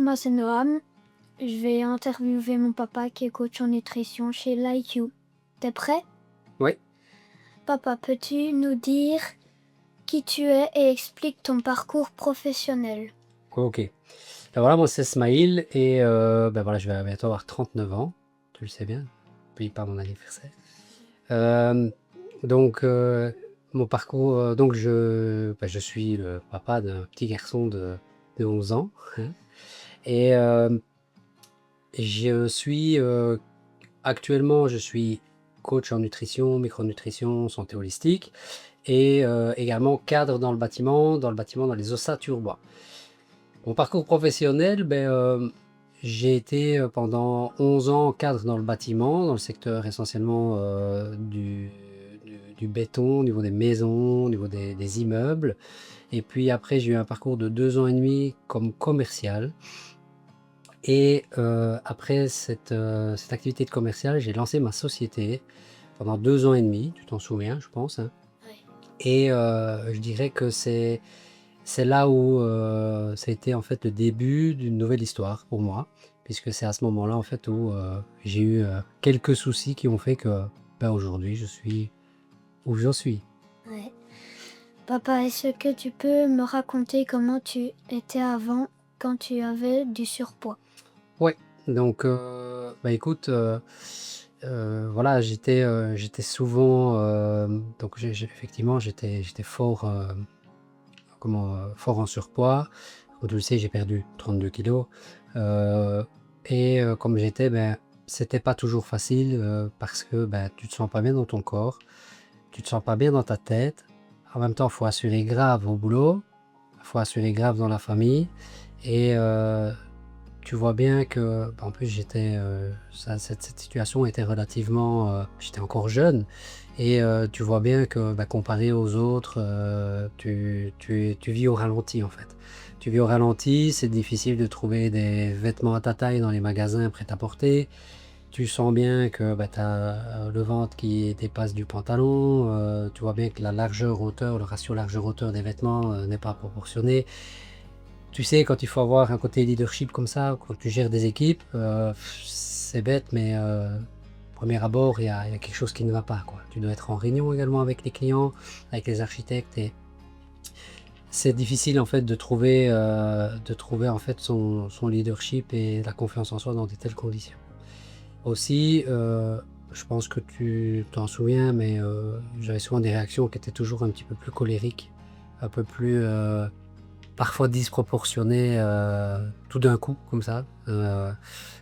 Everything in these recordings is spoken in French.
Thomas et Noam. Je vais interviewer mon papa qui est coach en nutrition chez l'IQ. T'es prêt? Oui. Papa, peux-tu nous dire qui tu es et explique ton parcours professionnel? Ok. Ben voilà, moi c'est Smaïl et voilà, je vais bientôt avoir 39 ans, tu le sais bien, puis par mon anniversaire. Donc mon parcours, je suis le papa d'un petit garçon de 11 ans, hein, et actuellement je suis coach en nutrition, micronutrition, santé holistique et également cadre dans le bâtiment dans les ossature bois. Mon parcours professionnel, j'ai été pendant 11 ans cadre dans le bâtiment, dans le secteur essentiellement du béton, au niveau des maisons, au niveau des immeubles. Et puis après, j'ai eu un parcours de 2 ans et demi comme commercial. Et après cette activité de commercial, j'ai lancé ma société pendant 2 ans et demi, tu t'en souviens, je pense, hein. Oui. Et je dirais que c'est là où ça a été en fait le début d'une nouvelle histoire pour moi, puisque c'est à ce moment-là en fait où j'ai eu quelques soucis qui ont fait que aujourd'hui je suis où j'en suis. Ouais. Papa, est-ce que tu peux me raconter comment tu étais avant quand tu avais du surpoids? Ouais, donc écoute, voilà, j'étais souvent donc effectivement j'étais fort fort en surpoids. Comme tu le sais, j'ai perdu 32 kilos. Et comme j'étais, c'était pas toujours facile parce que tu te sens pas bien dans ton corps, tu te sens pas bien dans ta tête. En même temps, il faut assurer grave au boulot, il faut assurer grave dans la famille. Et tu vois bien que, en plus, cette situation était relativement, j'étais encore jeune. Et tu vois bien que comparé aux autres, tu vis au ralenti en fait. Tu vis au ralenti, c'est difficile de trouver des vêtements à ta taille dans les magasins prêt-à-porter. Tu sens bien que tu as le ventre qui dépasse du pantalon. Tu vois bien que la largeur-hauteur, le ratio largeur-hauteur des vêtements n'est pas proportionné. Tu sais, quand il faut avoir un côté leadership comme ça, quand tu gères des équipes, c'est bête, mais premier abord, il y a quelque chose qui ne va pas, quoi. Tu dois être en réunion également avec les clients, avec les architectes, et c'est difficile en fait de trouver en fait son leadership et la confiance en soi dans de telles conditions. Aussi, je pense que tu t'en souviens, mais j'avais souvent des réactions qui étaient toujours un petit peu plus colériques, un peu plus parfois disproportionnées, tout d'un coup, comme ça.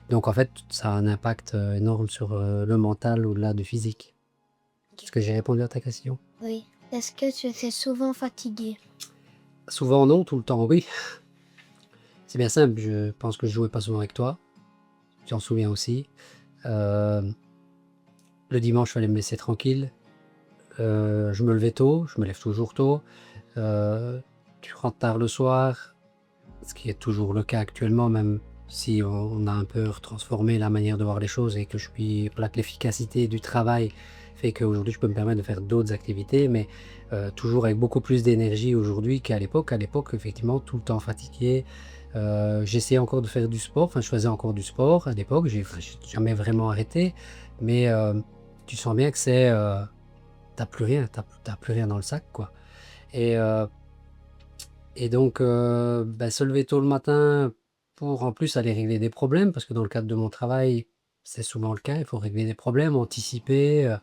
Donc en fait, ça a un impact énorme sur le mental au-delà du physique. Est-ce que j'ai répondu à ta question? Oui. Est-ce que tu étais souvent fatigué? Souvent non, tout le temps oui. C'est bien simple, je pense que je jouais pas souvent avec toi. Tu t'en souviens aussi. Le dimanche, il fallait me laisser tranquille. Je me levais tôt, je me lève toujours tôt. Tu rentres tard le soir, ce qui est toujours le cas actuellement, même si on a un peu transformé la manière de voir les choses et que l'efficacité du travail fait qu'aujourd'hui je peux me permettre de faire d'autres activités, mais toujours avec beaucoup plus d'énergie aujourd'hui qu'à l'époque. À l'époque, effectivement, tout le temps fatigué. J'essayais encore de faire du sport, enfin je faisais encore du sport à l'époque, j'ai jamais vraiment arrêté, mais tu sens bien que t'as plus rien, t'as plus rien dans le sac, quoi. Et donc, se lever tôt le matin pour en plus aller régler des problèmes, parce que dans le cadre de mon travail, c'est souvent le cas, il faut régler des problèmes, anticiper,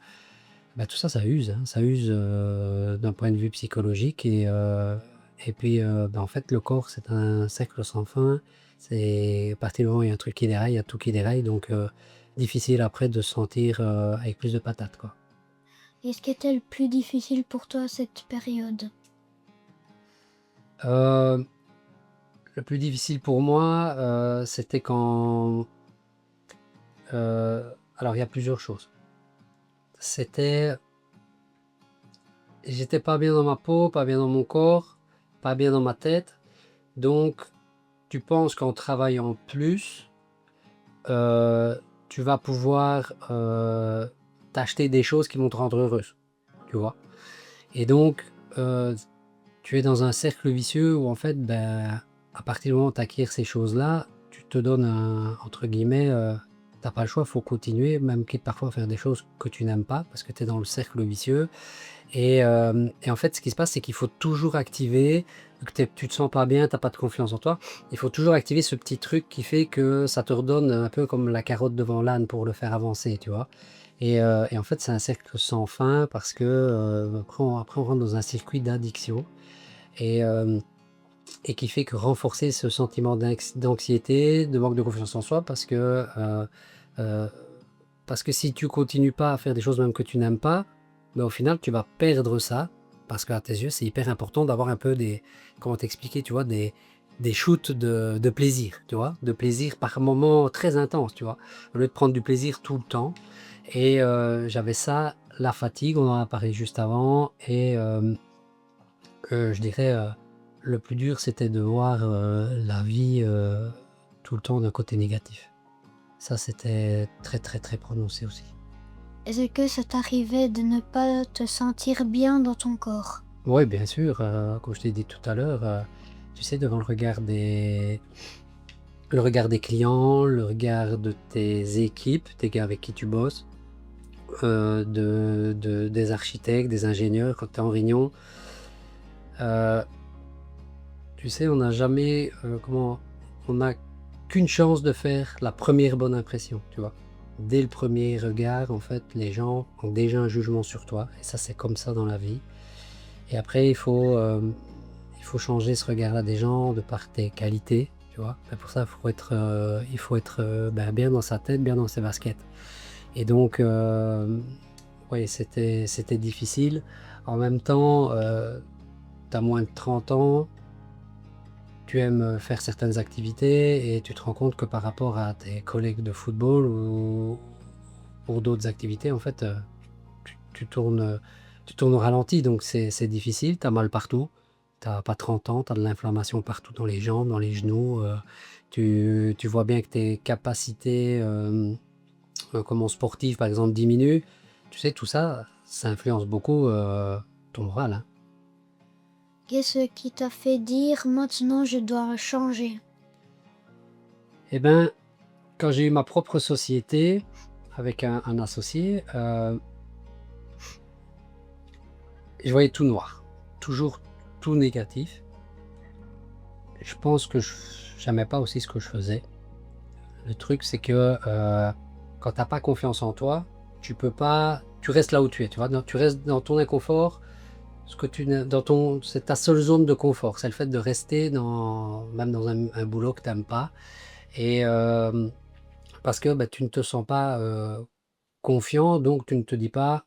tout ça, ça use, hein, ça use d'un point de vue psychologique. Et puis, en fait, le corps, c'est un cercle sans fin. C'est à partir du moment où il y a un truc qui déraille, il y a tout qui déraille, donc difficile après de se sentir avec plus de patates, quoi. Et ce qui était le plus difficile pour toi cette période? Euh, le plus difficile pour moi, c'était quand alors il y a plusieurs choses. C'était J'étais pas bien dans ma peau, pas bien dans mon corps, pas bien dans ma tête. Donc tu penses qu'en travaillant plus, heu, tu vas pouvoir, t'acheter des choses qui vont te rendre heureuse, tu vois? Et donc, tu es dans un cercle vicieux où en fait, à partir du moment où tu acquiers ces choses-là, te donne entre guillemets, t'as pas le choix, il faut continuer, même quitte parfois à faire des choses que tu n'aimes pas, parce que tu es dans le cercle vicieux. Et en fait, ce qui se passe, c'est qu'il faut toujours activer, que tu te sens pas bien, tu as pas de confiance en toi. Il faut toujours activer ce petit truc qui fait que ça te redonne un peu comme la carotte devant l'âne pour le faire avancer, tu vois. Et en fait, c'est un cercle sans fin parce que après on rentre dans un circuit d'addiction et, euh, et qui fait que renforcer ce sentiment d'anxiété, de manque de confiance en soi, euh, parce que si tu continues pas à faire des choses même que tu n'aimes pas, ben au final, tu vas perdre ça. Parce qu'à tes yeux, c'est hyper important d'avoir un peu comment t'expliquer, tu vois, des shoots de plaisir, tu vois, de plaisir par moment très intense, tu vois, au lieu de prendre du plaisir tout le temps. Et j'avais ça, la fatigue, on en a parlé juste avant, et je dirais, le plus dur, c'était de voir la vie tout le temps d'un côté négatif. Ça, c'était très, très, très prononcé aussi. Est-ce que ça t'arrivait de ne pas te sentir bien dans ton corps? Oui, bien sûr, comme je t'ai dit tout à l'heure, tu sais, devant le regard des clients, le regard de tes équipes, des gars avec qui tu bosses, des architectes, des ingénieurs, quand tu es en réunion, euh, tu sais, on n'a jamais, on n'a qu'une chance de faire la première bonne impression, tu vois. Dès le premier regard, en fait, les gens ont déjà un jugement sur toi, et ça, c'est comme ça dans la vie. Et après, il faut changer ce regard-là des gens de par tes qualités, tu vois. Mais pour ça, il faut être bien dans sa tête, bien dans ses baskets. Et donc, ouais, c'était difficile. En même temps, tu as moins de 30 ans, tu aimes faire certaines activités et tu te rends compte que par rapport à tes collègues de football ou pour d'autres activités, en fait, tu tournes au ralenti, donc c'est difficile, tu as mal partout. Tu n'as pas 30 ans, tu as de l'inflammation partout dans les jambes, dans les genoux. Tu vois bien que tes capacités comme sportives, par exemple, diminuent. Tu sais, tout ça, ça influence beaucoup ton moral, hein. Qu'est-ce qui t'a fait dire maintenant je dois changer? Eh ben, quand j'ai eu ma propre société avec un associé, je voyais tout noir, toujours tout négatif. Je pense que je n'aimais pas aussi ce que je faisais. Le truc, c'est que quand tu n'as pas confiance en toi, tu peux pas, tu restes là où tu es, tu vois, tu restes dans ton inconfort. C'est ta seule zone de confort, c'est le fait de rester même dans un boulot que tu n'aimes pas. Et parce que bah, tu ne te sens pas confiant, donc tu ne te dis pas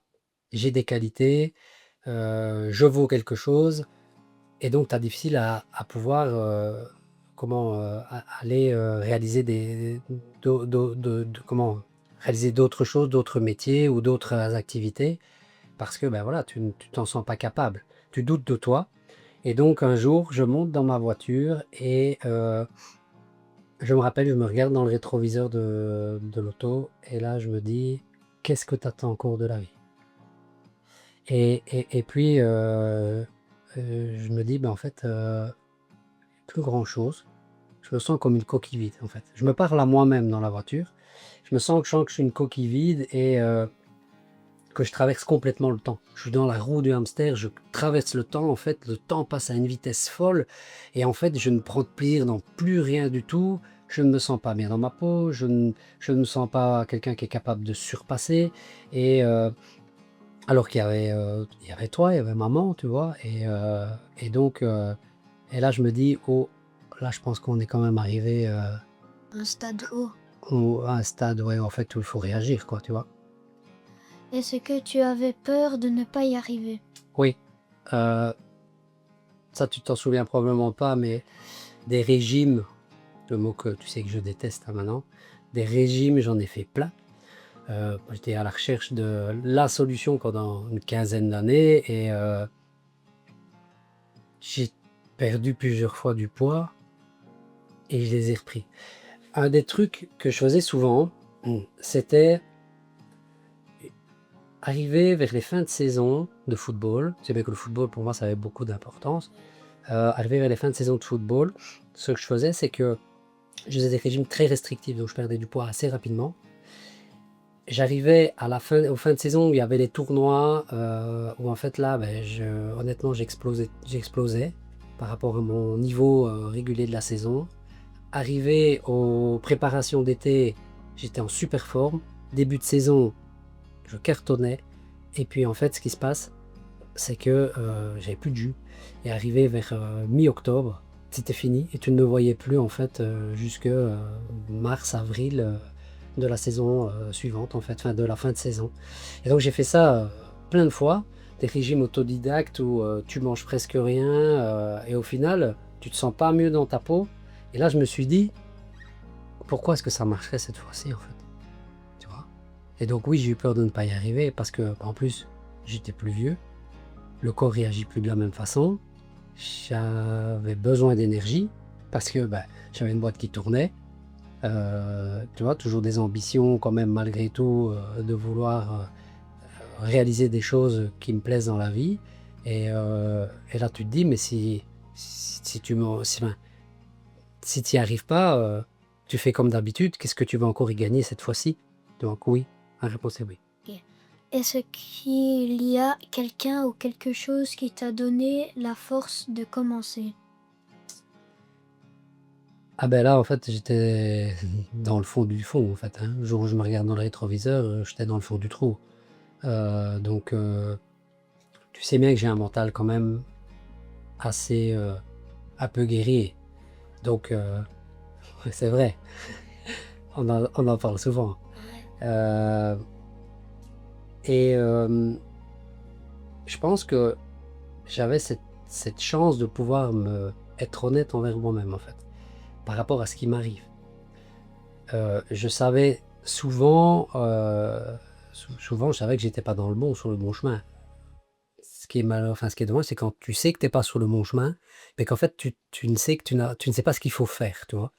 j'ai des qualités, je vaux quelque chose, et donc tu as difficile à pouvoir aller réaliser comment réaliser d'autres choses, d'autres métiers ou d'autres activités, parce que ben voilà, tu t'en sens pas capable, tu doutes de toi. Et donc un jour, je monte dans ma voiture et je me rappelle, je me regarde dans le rétroviseur de l'auto et là je me dis, qu'est-ce que tu attends encore de la vie? Et puis je me dis, ben en fait, plus grand-chose. Je me sens comme une coquille vide, en fait. Je me parle à moi-même dans la voiture. Je sens que je suis une coquille vide et que je traverse complètement le temps. Je suis dans la roue du hamster, je traverse le temps. En fait, le temps passe à une vitesse folle. Et en fait, je ne prends de plaisir dans plus rien du tout. Je ne me sens pas bien dans ma peau. Je ne me sens pas quelqu'un qui est capable de surpasser. Et alors il y avait toi, il y avait maman, tu vois. Et donc, et là, je me dis, oh, là, je pense qu'on est quand même arrivé Un stade haut. à un stade, ouais, en fait, où il faut réagir, quoi, tu vois. Est-ce que tu avais peur de ne pas y arriver? Oui, euh, ça, tu t'en souviens probablement pas, mais des régimes, le mot que tu sais que je déteste hein, maintenant, des régimes, j'en ai fait plein. J'étais à la recherche de la solution pendant une quinzaine d'années et j'ai perdu plusieurs fois du poids et je les ai repris. Un des trucs que je faisais souvent, c'était arriver vers les fins de saison de football. C'est bien que le football, pour moi, ça avait beaucoup d'importance. Arrivé vers les fins de saison de football, ce que je faisais, c'est que Je faisais des régimes très restrictifs, donc je perdais du poids assez rapidement. J'arrivais à la fin, aux fins de saison où il y avait les tournois, où en fait là, honnêtement, j'explosais par rapport à mon niveau régulier de la saison. Arrivé aux préparations d'été, j'étais en super forme. Début de saison, je cartonnais. Et puis en fait, ce qui se passe, c'est que j'avais plus de jus. Et arrivé vers mi-octobre, c'était fini. Et tu ne me voyais plus en fait jusque mars, avril de la saison suivante, en fait, fin de la fin de saison. Et donc j'ai fait ça plein de fois, des régimes autodidactes où tu manges presque rien et au final, tu te sens pas mieux dans ta peau. Et là, je me suis dit, pourquoi est-ce que ça marcherait cette fois-ci, en fait? Tu vois? Et donc oui, j'ai eu peur de ne pas y arriver parce que, en plus, j'étais plus vieux, le corps réagit plus de la même façon, j'avais besoin d'énergie parce que j'avais une boîte qui tournait, tu vois, toujours des ambitions quand même malgré tout de vouloir réaliser des choses qui me plaisent dans la vie. Et là, tu te dis, mais si tu me, si tu n'y arrives pas, tu fais comme d'habitude, qu'est-ce que tu vas encore y gagner cette fois-ci? Donc oui, la réponse est oui. Est-ce qu'il y a quelqu'un ou quelque chose qui t'a donné la force de commencer? Ah ben là, en fait, j'étais dans le fond du fond, en fait, hein. Le jour où je me regarde dans le rétroviseur, j'étais dans le fond du trou. Donc, tu sais bien que j'ai un mental quand même assez un peu guerrier. Donc, c'est vrai, on en parle souvent. Euh, et je pense que j'avais cette chance de pouvoir être honnête envers moi-même, en fait, par rapport à ce qui m'arrive. Je savais souvent, souvent, je savais que j'étais pas sur le bon chemin. Ce qui est enfin, ce qui est dommage, c'est quand tu sais que t'es pas sur le bon chemin, mais qu'en fait, tu ne sais que tu ne sais pas ce qu'il faut faire, tu vois?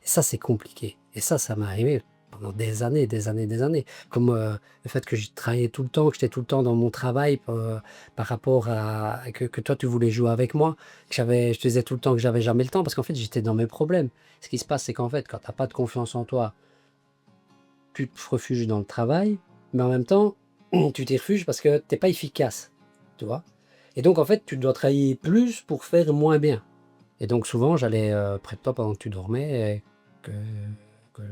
Et ça, c'est compliqué. Et ça m'est arrivé pendant des années, des années, des années. Comme le fait que j'ai travaillé tout le temps, que j'étais tout le temps dans mon travail par rapport à que toi, tu voulais jouer avec moi, je te disais tout le temps que j'avais jamais le temps parce qu'en fait, j'étais dans mes problèmes. Ce qui se passe, c'est qu'en fait, quand t'as pas de confiance en toi, tu te refuges dans le travail, mais en même temps, tu t'y refuges parce que t'es pas efficace, tu vois? Et donc, en fait, tu dois travailler plus pour faire moins bien. Et donc, souvent, j'allais près de toi pendant que tu dormais et que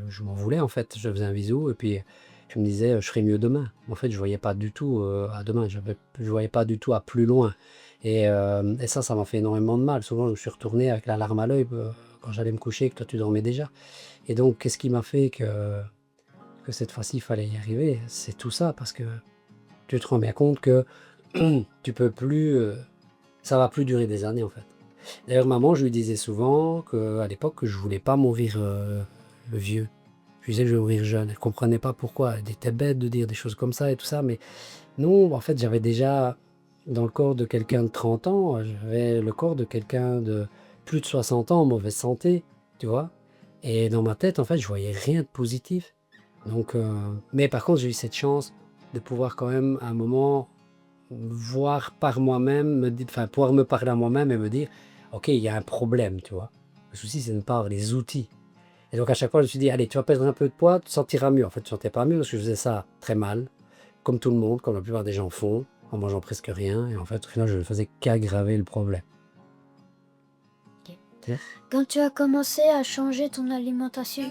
je m'en voulais, en fait. Je faisais un bisou et puis je me disais, je ferai mieux demain. En fait, je voyais pas du tout à demain, je voyais pas du tout à plus loin. Et ça m'a fait énormément de mal. Souvent, je me suis retourné avec la larme à l'œil quand j'allais me coucher et que toi, tu dormais déjà. Et donc, qu'est-ce qui m'a fait que cette fois-ci, il fallait y arriver? C'est tout ça, parce que tu te rends bien compte que tu peux plus, ça va plus durer des années, en fait. D'ailleurs, maman, je lui disais souvent qu'à l'époque, que je voulais pas mourir vieux. Je lui disais que je vais mourir jeune. Elle comprenait pas pourquoi. Elle était bête de dire des choses comme ça et tout ça, mais non, en fait, j'avais déjà dans le corps de quelqu'un de 30 ans, j'avais le corps de quelqu'un de plus de 60 ans en mauvaise santé, tu vois. Et dans ma tête, en fait, je voyais rien de positif. Donc, mais par contre, j'ai eu cette chance de pouvoir quand même, à un moment, voir par moi-même, enfin, pouvoir me parler à moi-même et me dire, ok, il y a un problème, tu vois. Le souci, c'est de ne pas avoir les outils. Et donc, à chaque fois, je me suis dit, allez, tu vas perdre un peu de poids, tu te sentiras mieux. En fait, tu ne sentais pas mieux parce que je faisais ça très mal, comme tout le monde, comme la plupart des gens font, en mangeant presque rien. Et en fait, au final, je ne faisais qu'aggraver le problème. Ok. Ok. Quand tu as commencé à changer ton alimentation,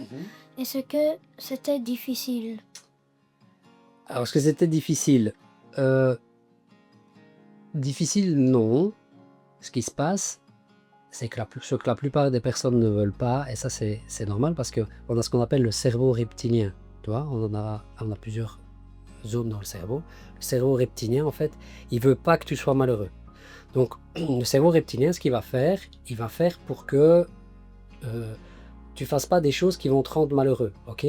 est-ce que c'était difficile? Alors, est-ce que c'était difficile? Difficile, non. Ce qui se passe, c'est que ce que la plupart des personnes ne veulent pas, et ça c'est normal parce qu'on a ce qu'on appelle le cerveau reptilien. Tu vois, on a plusieurs zones dans le cerveau. Le cerveau reptilien, en fait, il veut pas que tu sois malheureux. Donc, le cerveau reptilien, ce qu'il va faire, il va faire pour que tu fasses pas des choses qui vont te rendre malheureux, ok?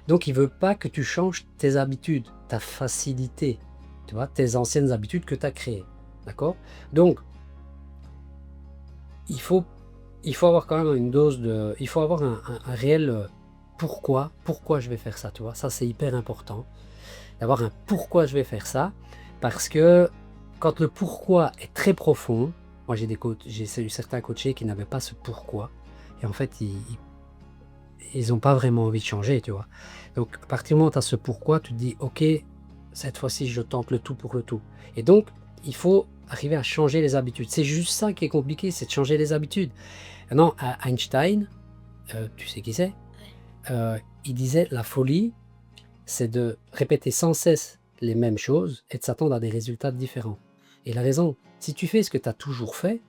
Donc, il veut pas que tu changes tes habitudes, ta facilité, tu vois, tes anciennes habitudes que tu as créées, d'accord? Donc, il faut avoir quand même une dose de, il faut avoir un réel pourquoi je vais faire ça, tu vois, ça c'est hyper important, d'avoir un pourquoi je vais faire ça, parce que quand le pourquoi est très profond, moi j'ai eu certains coachés qui n'avaient pas ce pourquoi, et en fait ils n'ont pas vraiment envie de changer, tu vois. Donc, à partir du moment où tu as ce pourquoi, tu te dis, ok, cette fois-ci, je tente le tout pour le tout. Et donc, il faut arriver à changer les habitudes. C'est juste ça qui est compliqué, c'est de changer les habitudes. Maintenant, à Einstein, tu sais qui c'est, il disait, la folie, c'est de répéter sans cesse les mêmes choses et de s'attendre à des résultats différents. Et il a raison, si tu fais ce que tu as toujours fait,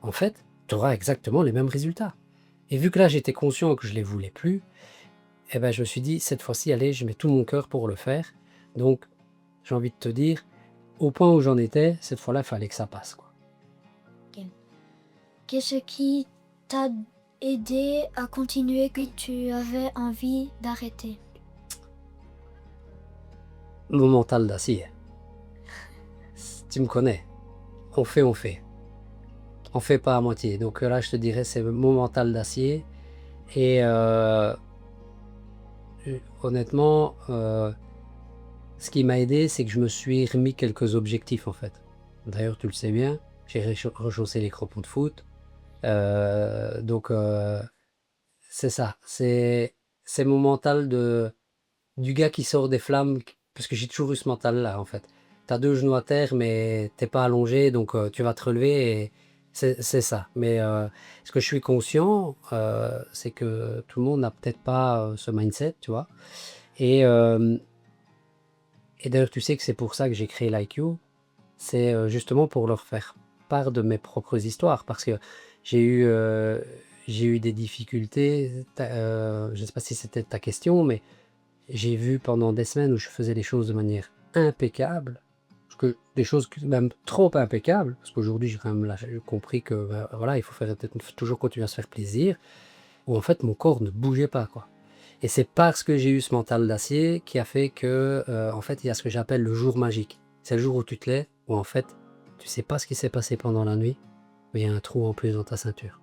en fait, tu auras exactement les mêmes résultats. Et vu que là, j'étais conscient que je ne les voulais plus, eh ben, je me suis dit, cette fois-ci, allez, je mets tout mon cœur pour le faire. Donc, j'ai envie de te dire, au point où j'en étais, cette fois-là, il fallait que ça passe, quoi. Qu'est-ce qui t'a aidé à continuer que tu avais envie d'arrêter? Mon mental d'acier. Tu me connais. On fait, on fait. On fait pas à moitié. Donc là, je te dirais, c'est mon mental d'acier. Et honnêtement, ce qui m'a aidé, c'est que je me suis remis quelques objectifs, en fait. D'ailleurs, tu le sais bien, j'ai rechaussé les crampons de foot. Donc, c'est ça. C'est mon mental du gars qui sort des flammes, parce que j'ai toujours eu ce mental-là, en fait. Tu as 2 genoux à terre, mais t'es pas allongé, donc tu vas te relever, et c'est ça. Mais ce que je suis conscient, c'est que tout le monde n'a peut-être pas ce mindset, tu vois. Et, et d'ailleurs, tu sais que c'est pour ça que j'ai créé l'IQ, c'est justement pour leur faire part de mes propres histoires, parce que j'ai eu, euh, j'ai eu des difficultés, je ne sais pas si c'était ta question, mais j'ai vu pendant des semaines où je faisais les choses de manière impeccable, parce que des choses même trop impeccables, parce qu'aujourd'hui j'ai quand même compris que voilà, il faut toujours continuer à se faire plaisir, où en fait mon corps ne bougeait pas, quoi. Et c'est parce que j'ai eu ce mental d'acier qui a fait que, en fait, il y a ce que j'appelle le jour magique. C'est le jour où tu te lèves, où en fait, tu sais pas ce qui s'est passé pendant la nuit, mais il y a un trou en plus dans ta ceinture.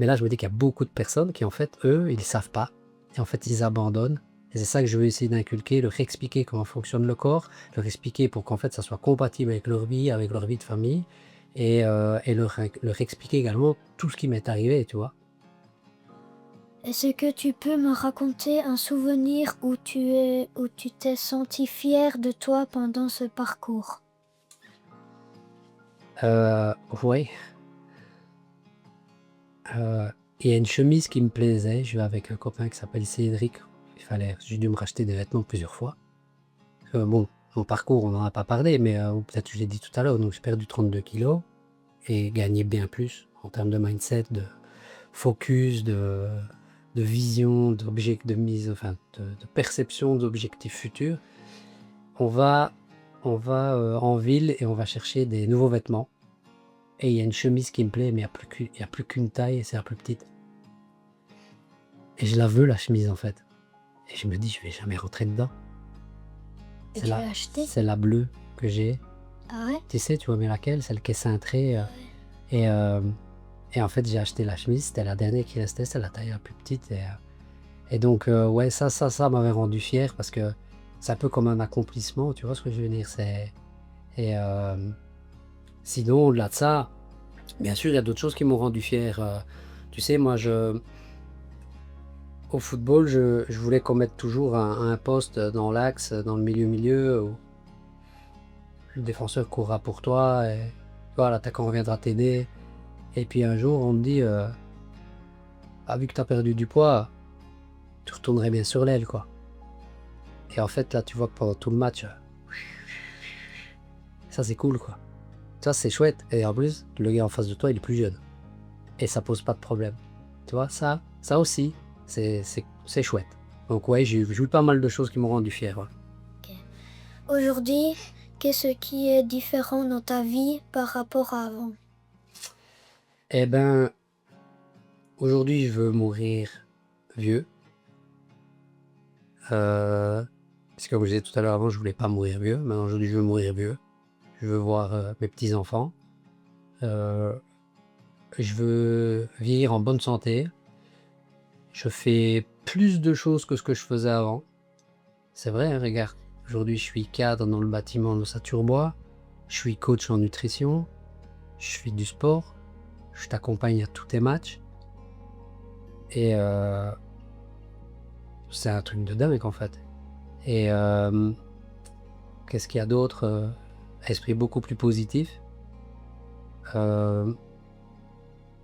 Mais là, je me dis qu'il y a beaucoup de personnes qui, en fait, eux, ils savent pas. Et en fait, ils abandonnent. Et c'est ça que je veux essayer d'inculquer, leur expliquer comment fonctionne le corps, leur expliquer pour qu'en fait, ça soit compatible avec leur vie de famille, et leur expliquer également tout ce qui m'est arrivé, tu vois. Est-ce que tu peux me raconter un souvenir où tu t'es senti fier de toi pendant ce parcours? Ouais, il y a une chemise qui me plaisait. Je vais avec un copain qui s'appelle Cédric. J'ai dû me racheter des vêtements plusieurs fois. Bon, mon parcours, on n'en a pas parlé, mais ou peut-être je l'ai dit tout à l'heure. Donc j'ai perdu 32 kilos et gagné bien plus en termes de mindset, de focus, de vision, de perception d'objectifs futurs. On va, en ville et on va chercher des nouveaux vêtements. Et il y a une chemise qui me plaît, mais il n'y a plus qu'une taille et c'est la plus petite. Et je la veux, la chemise, en fait. Et je me dis, je vais jamais rentrer dedans. Et tu l'as acheté? C'est la bleue que j'ai. Ah ouais? Tu sais, tu vois, mais laquelle? Celle qui est cintrée. Et, et en fait, j'ai acheté la chemise. C'était la dernière qui restait. C'est la taille la plus petite. Et donc, ouais, ça m'avait rendu fier parce que c'est un peu comme un accomplissement. Tu vois ce que je veux dire? Et sinon, au-delà de ça, bien sûr, il y a d'autres choses qui m'ont rendu fier. Tu sais, moi, au football, je voulais qu'on mette toujours un poste dans l'axe, dans le milieu, où le défenseur courra pour toi, et toi, l'attaquant reviendra t'aider. Et puis un jour, on te dit, vu que tu as perdu du poids, tu retournerais bien sur l'aile, quoi. Et en fait, là, tu vois que pendant tout le match, ça c'est cool, quoi. Ça c'est chouette. Et en plus, le gars en face de toi, il est plus jeune. Et ça pose pas de problème. Tu vois, ça aussi, c'est chouette. Donc ouais, j'ai eu pas mal de choses qui m'ont rendu fier. Ouais. Ok. Aujourd'hui, qu'est-ce qui est différent dans ta vie par rapport à avant? Eh ben, aujourd'hui, je veux mourir vieux. Parce que comme je disais tout à l'heure, avant, je voulais pas mourir vieux. Maintenant, aujourd'hui, je veux mourir vieux. Je veux voir mes petits-enfants. Je veux vieillir en bonne santé. Je fais plus de choses que ce que je faisais avant. C'est vrai, hein, regarde. Aujourd'hui, je suis cadre dans le bâtiment de Saturbois. Je suis coach en nutrition. Je fais du sport. Je t'accompagne à tous tes matchs. Et c'est un truc de dingue en fait. Et qu'est-ce qu'il y a d'autre? Esprit beaucoup plus positif, euh,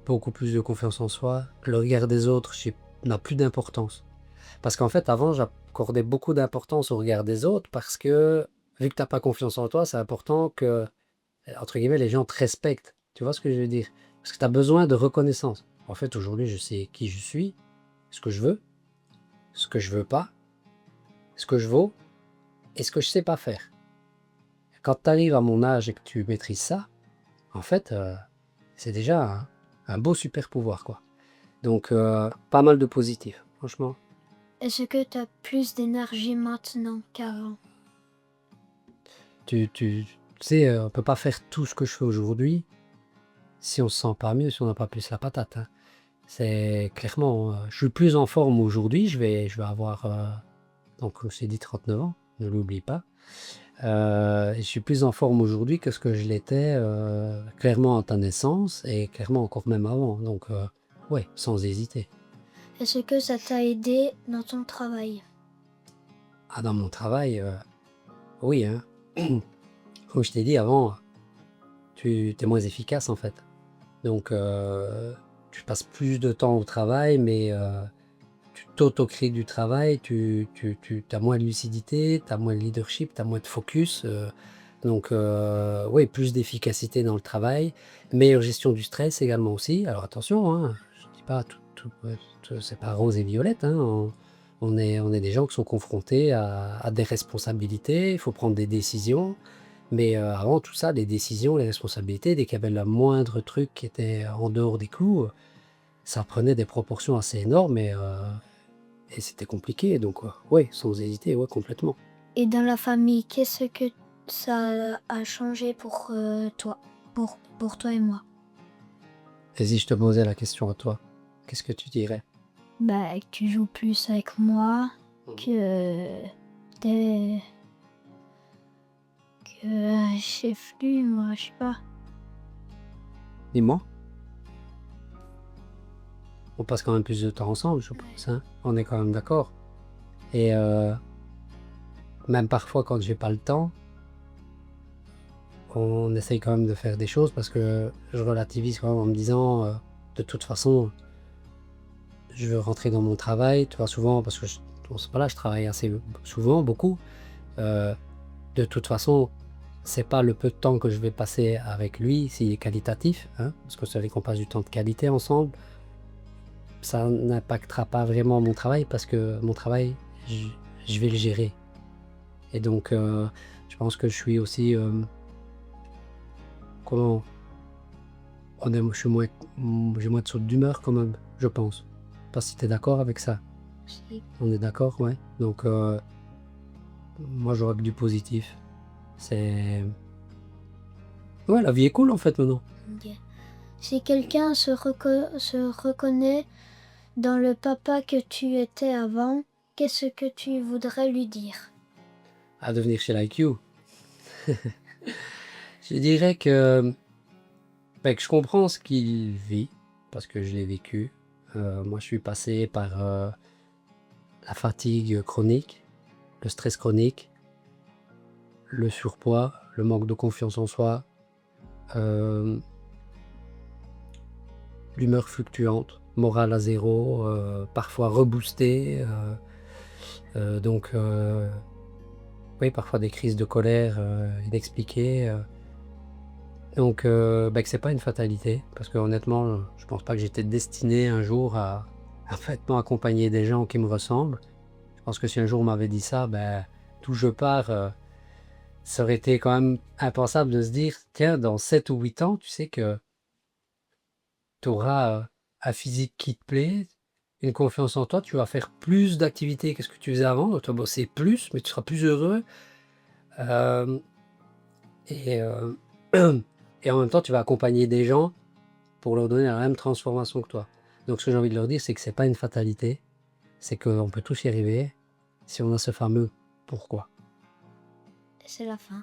beaucoup plus de confiance en soi. Le regard des autres n'a plus d'importance. Parce qu'en fait, avant, j'accordais beaucoup d'importance au regard des autres parce que, vu que tu n'as pas confiance en toi, c'est important que, entre guillemets, les gens te respectent. Tu vois ce que je veux dire? Parce que tu as besoin de reconnaissance. En fait, aujourd'hui, je sais qui je suis, ce que je veux, ce que je veux pas, ce que je vaux et ce que je sais pas faire. Quand tu arrives à mon âge et que tu maîtrises ça, en fait, c'est déjà un beau super pouvoir, quoi. Donc, pas mal de positifs, franchement. Est-ce que tu as plus d'énergie maintenant qu'avant? Tu sais, on peut pas faire tout ce que je fais aujourd'hui si on se sent pas mieux, si on n'a pas plus la patate, hein. C'est clairement, je suis plus en forme aujourd'hui, je vais avoir, donc comme je t'ai dit 39 ans, ne l'oublie pas. Je suis plus en forme aujourd'hui que ce que je l'étais, clairement à ta naissance et clairement encore même avant. Donc, ouais, sans hésiter. Est-ce que ça t'a aidé dans ton travail? Ah, dans mon travail, oui, hein. Comme je t'ai dit avant, tu es moins efficace en fait. Donc, tu passes plus de temps au travail, mais tu t'auto-crées du travail, tu as moins de lucidité, tu as moins de leadership, tu as moins de focus. Donc, oui, plus d'efficacité dans le travail, meilleure gestion du stress également aussi. Alors attention, hein, je ne dis pas c'est pas rose et violette, hein. On est des gens qui sont confrontés à des responsabilités, il faut prendre des décisions. Mais avant tout ça, les décisions, les responsabilités, dès qu'il y avait le moindre truc qui était en dehors des clous, ça prenait des proportions assez énormes et c'était compliqué. Donc, oui, sans hésiter, ouais, complètement. Et dans la famille, qu'est-ce que ça a changé pour toi, pour toi et moi? Et si je te posais la question à toi, qu'est-ce que tu dirais? Bah, que tu joues plus avec moi, que t'es... que je sais plus, moi, je sais pas. Dis-moi. On passe quand même plus de temps ensemble, je pense, hein. On est quand même d'accord. Et même parfois, quand j'ai pas le temps, on essaye quand même de faire des choses parce que je relativise quand même en me disant, de toute façon, je veux rentrer dans mon travail, tu vois, souvent, parce que bon, c'est pas là, je travaille assez souvent, beaucoup. Euh, de toute façon, c'est pas le peu de temps que je vais passer avec lui s'il est qualitatif, hein, parce que c'est vrai qu'on passe du temps de qualité ensemble. Ça n'impactera pas vraiment mon travail parce que mon travail, je vais le gérer. Et donc, je pense que je suis aussi, comment, je suis moins, j'ai moins de saut d'humeur quand même, je pense. Je sais pas si tu es d'accord avec ça. Si. On est d'accord, ouais. Donc, moi, j'aurais que du positif. C'est... Ouais, la vie est cool en fait maintenant. Ok. Si quelqu'un se reconnaît dans le papa que tu étais avant, qu'est-ce que tu voudrais lui dire? À devenir chez l'IQ. Je dirais que, que je comprends ce qu'il vit, parce que je l'ai vécu. Moi, je suis passé par la fatigue chronique, le stress chronique, le surpoids, le manque de confiance en soi, euh, l'humeur fluctuante, morale à zéro, parfois reboostée. Donc, oui, parfois des crises de colère inexpliquées. Donc, que c'est pas une fatalité, parce que honnêtement, je pense pas que j'étais destiné un jour à parfaitement accompagner des gens qui me ressemblent. Je pense que si un jour on m'avait dit ça, d'où je pars, ça aurait été quand même impensable de se dire, tiens, dans 7 ou 8 ans, tu sais que tu auras un physique qui te plaît, une confiance en toi, tu vas faire plus d'activités que ce que tu faisais avant, donc tu vas bosser plus, mais tu seras plus heureux. Euh, et, et en même temps, tu vas accompagner des gens pour leur donner la même transformation que toi. Donc ce que j'ai envie de leur dire, c'est que c'est pas une fatalité, c'est qu'on peut tous y arriver si on a ce fameux pourquoi. C'est la fin.